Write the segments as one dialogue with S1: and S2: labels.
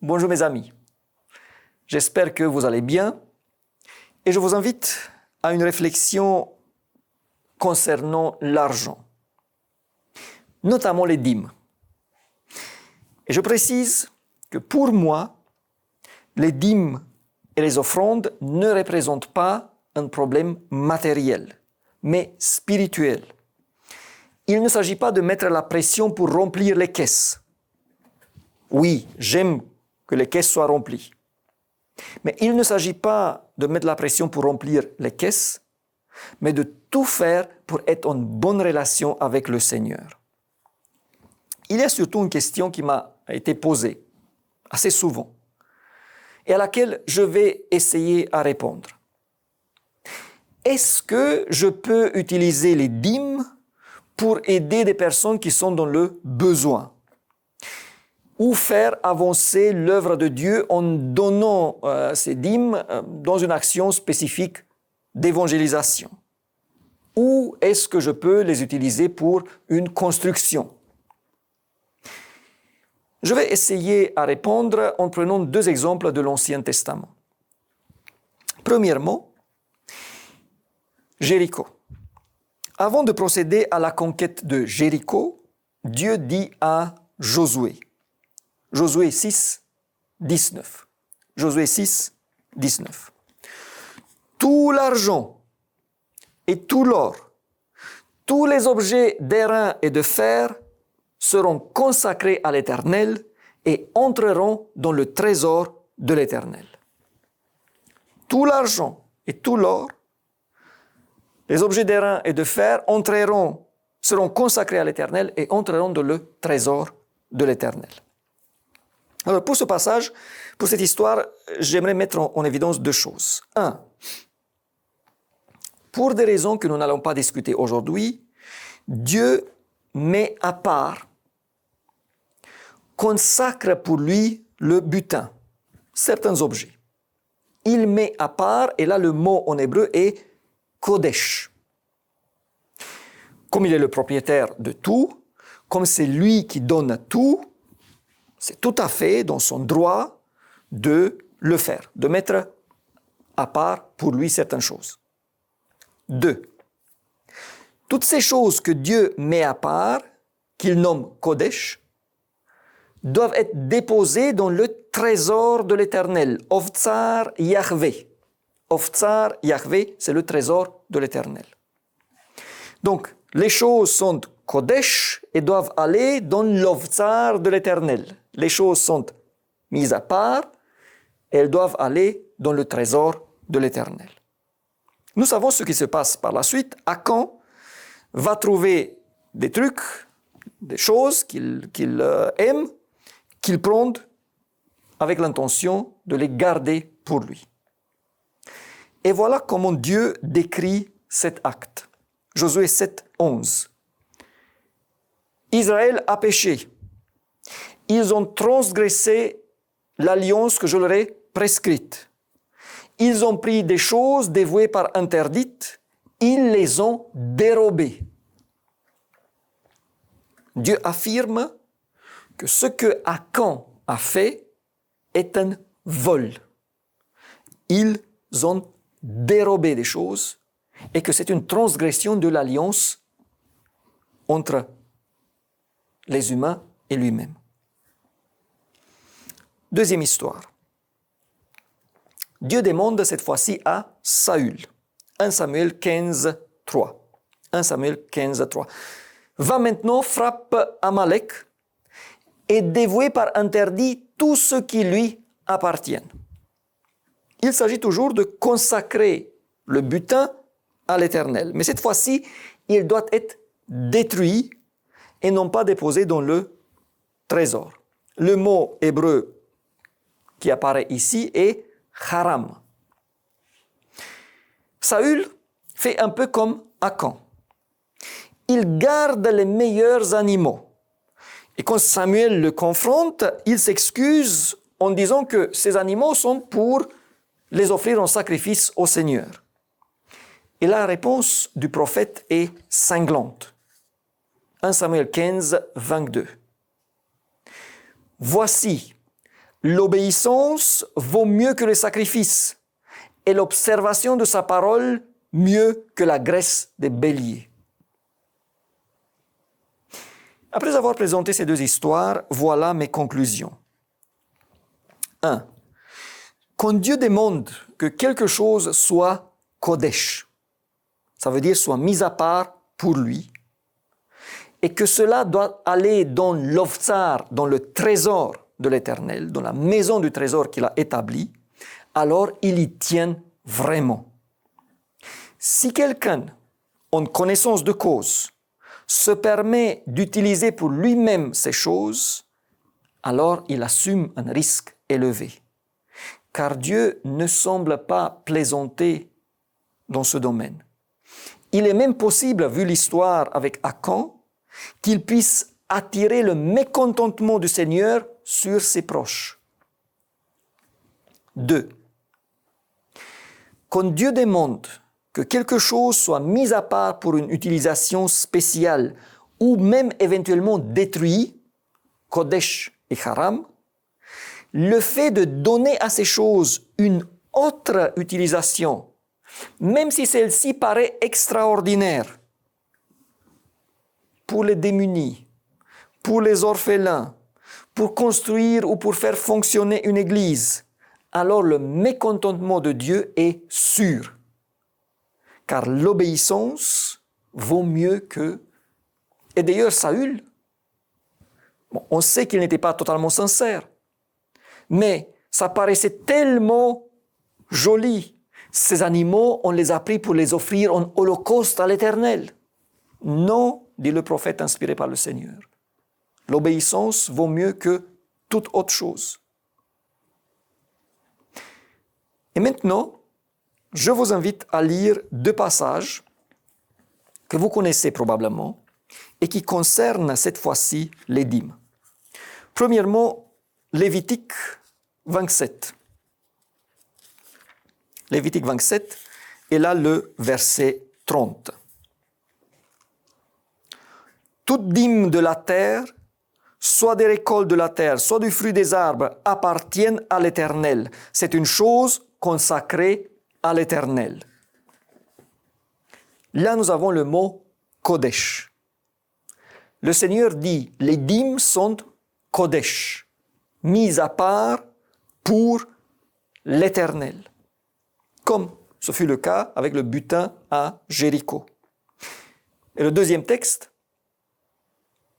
S1: Bonjour mes amis. J'espère que vous allez bien et je vous invite à une réflexion concernant l'argent, notamment les dîmes. Et je précise que pour moi, les dîmes et les offrandes ne représentent pas un problème matériel, mais spirituel. Il ne s'agit pas de mettre la pression pour remplir les caisses. Oui, j'aime que les caisses soient remplies. Mais il ne s'agit pas de mettre la pression pour remplir les caisses, mais de tout faire pour être en bonne relation avec le Seigneur. Il y a surtout une question qui m'a été posée assez souvent et à laquelle je vais essayer à répondre. Est-ce que je peux utiliser les dîmes pour aider des personnes qui sont dans le besoin? Ou faire avancer l'œuvre de Dieu en donnant ces dîmes dans une action spécifique d'évangélisation? Ou est-ce que je peux les utiliser pour une construction? Je vais essayer à répondre en prenant deux exemples de l'Ancien Testament. Premièrement, Jéricho. Avant de procéder à la conquête de Jéricho, Dieu dit à Josué, Josué 6, 19. Josué 6, 19. Tout l'argent et tout l'or, tous les objets d'airain et de fer seront consacrés à l'Éternel et entreront dans le trésor de l'Éternel. Tout l'argent et tout l'or, les objets d'airain et de fer seront consacrés à l'Éternel et entreront dans le trésor de l'Éternel. Alors, pour ce passage, pour cette histoire, j'aimerais mettre en évidence deux choses. Un, pour des raisons que nous n'allons pas discuter aujourd'hui, Dieu met à part, consacre pour lui le butin, certains objets. Il met à part, et là le mot en hébreu est Kodesh. Comme il est le propriétaire de tout, comme c'est lui qui donne tout, c'est tout à fait dans son droit de le faire, de mettre à part pour lui certaines choses. 2. Toutes ces choses que Dieu met à part, qu'il nomme Kodesh, doivent être déposées dans le trésor de l'Éternel, Ovtsar Yahvé. Ovtsar Yahvé, c'est le trésor de l'Éternel. Donc, les choses sont Kodesh et doivent aller dans l'Ovtsar de l'Éternel. Les choses sont mises à part et elles doivent aller dans le trésor de l'Éternel. Nous savons ce qui se passe par la suite. Akan va trouver des trucs, des choses qu'il aime, qu'il prend avec l'intention de les garder pour lui. Et voilà comment Dieu décrit cet acte. Josué 7, 11. Israël a péché. Ils ont transgressé l'alliance que je leur ai prescrite. Ils ont pris des choses dévouées par interdites. Ils les ont dérobées. Dieu affirme que ce que Akan a fait est un vol. Ils ont dérobé des choses et que c'est une transgression de l'alliance entre les humains et lui-même. Deuxième histoire. Dieu demande cette fois-ci à Saül. 1 Samuel 15, 3. 1 Samuel 15, 3. Va maintenant, frappe Amalek et dévoue par interdit tout ce qui lui appartient. Il s'agit toujours de consacrer le butin à l'Éternel. Mais cette fois-ci, il doit être détruit et non pas déposé dans le trésor. Le mot hébreu qui apparaît ici est haram. Saül fait un peu comme Akan. Il garde les meilleurs animaux. Et quand Samuel le confronte, il s'excuse en disant que ces animaux sont pour les offrir en sacrifice au Seigneur. Et la réponse du prophète est cinglante. 1 Samuel 15, 22. Voici, L'obéissance vaut mieux que le sacrifice et l'observation de sa parole mieux que la graisse des béliers. Après avoir présenté ces deux histoires, voilà mes conclusions. 1. Quand Dieu demande que quelque chose soit Kodesh, ça veut dire soit mis à part pour lui, et que cela doit aller dans l'Ovtsar, dans le trésor de l'Éternel, dans la maison du trésor qu'il a établi, alors il y tient vraiment. Si quelqu'un, en connaissance de cause, se permet d'utiliser pour lui-même ces choses, alors il assume un risque élevé. Car Dieu ne semble pas plaisanter dans ce domaine. Il est même possible, vu l'histoire avec Akan, qu'il puisse attirer le mécontentement du Seigneur sur ses proches. 2. Quand Dieu demande que quelque chose soit mis à part pour une utilisation spéciale ou même éventuellement détruit, Kodesh et Haram, le fait de donner à ces choses une autre utilisation, même si celle-ci paraît extraordinaire, pour les démunis, pour les orphelins, pour construire ou pour faire fonctionner une église, alors le mécontentement de Dieu est sûr. Car l'obéissance vaut mieux que... Et d'ailleurs, Saül, on sait qu'il n'était pas totalement sincère, mais ça paraissait tellement joli. Ces animaux, on les a pris pour les offrir en holocauste à l'Éternel. Non, dit le prophète inspiré par le Seigneur. L'obéissance vaut mieux que toute autre chose. Et maintenant, je vous invite à lire deux passages que vous connaissez probablement et qui concernent cette fois-ci les dîmes. Premièrement, Lévitique 27. Lévitique 27, et là le verset 30. Toute dîme de la terre, soit des récoltes de la terre, soit du fruit des arbres, appartiennent à l'Éternel. C'est une chose consacrée à l'Éternel. Là, nous avons le mot Kodesh. Le Seigneur dit, les dîmes sont Kodesh, mises à part pour l'Éternel. Comme ce fut le cas avec le butin à Jéricho. Et le deuxième texte,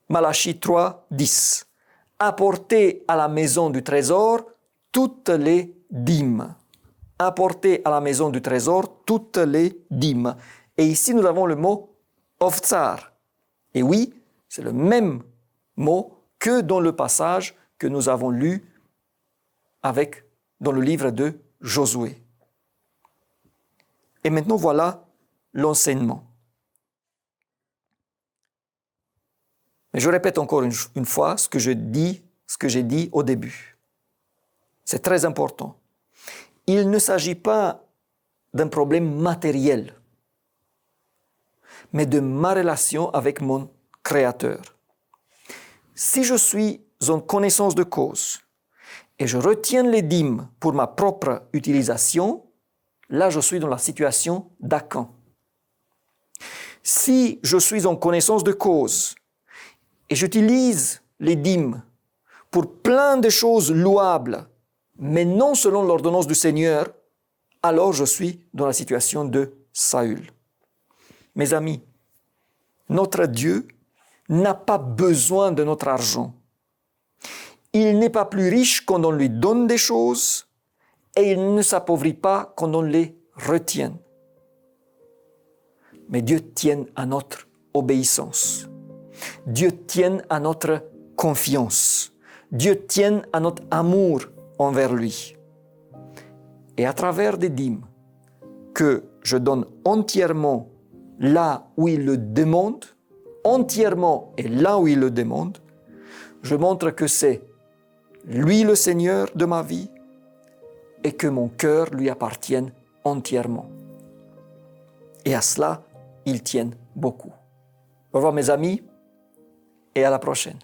S1: Malachie 3, 10. Apportez à la maison du trésor toutes les dîmes. Apportez à la maison du trésor toutes les dîmes. Et ici, nous avons le mot Ovtsar. Et oui, c'est le même mot que dans le passage que nous avons lu dans le livre de Josué. Et maintenant, voilà l'enseignement. Mais je répète encore une fois ce que j'ai dit au début. C'est très important. Il ne s'agit pas d'un problème matériel, mais de ma relation avec mon Créateur. Si je suis en connaissance de cause et je retiens les dîmes pour ma propre utilisation, là je suis dans la situation d'Akan. Si je suis en connaissance de cause et j'utilise les dîmes pour plein de choses louables, mais non selon l'ordonnance du Seigneur, alors je suis dans la situation de Saül. Mes amis, notre Dieu n'a pas besoin de notre argent. Il n'est pas plus riche quand on lui donne des choses et il ne s'appauvrit pas quand on les retient. Mais Dieu tient à notre obéissance. Dieu tient à notre confiance. Dieu tient à notre amour envers lui. Et à travers des dîmes que je donne entièrement là où il le demande, entièrement et là où il le demande, je montre que c'est lui le Seigneur de ma vie et que mon cœur lui appartient entièrement. Et à cela, il tient beaucoup. Au revoir mes amis et à la prochaine.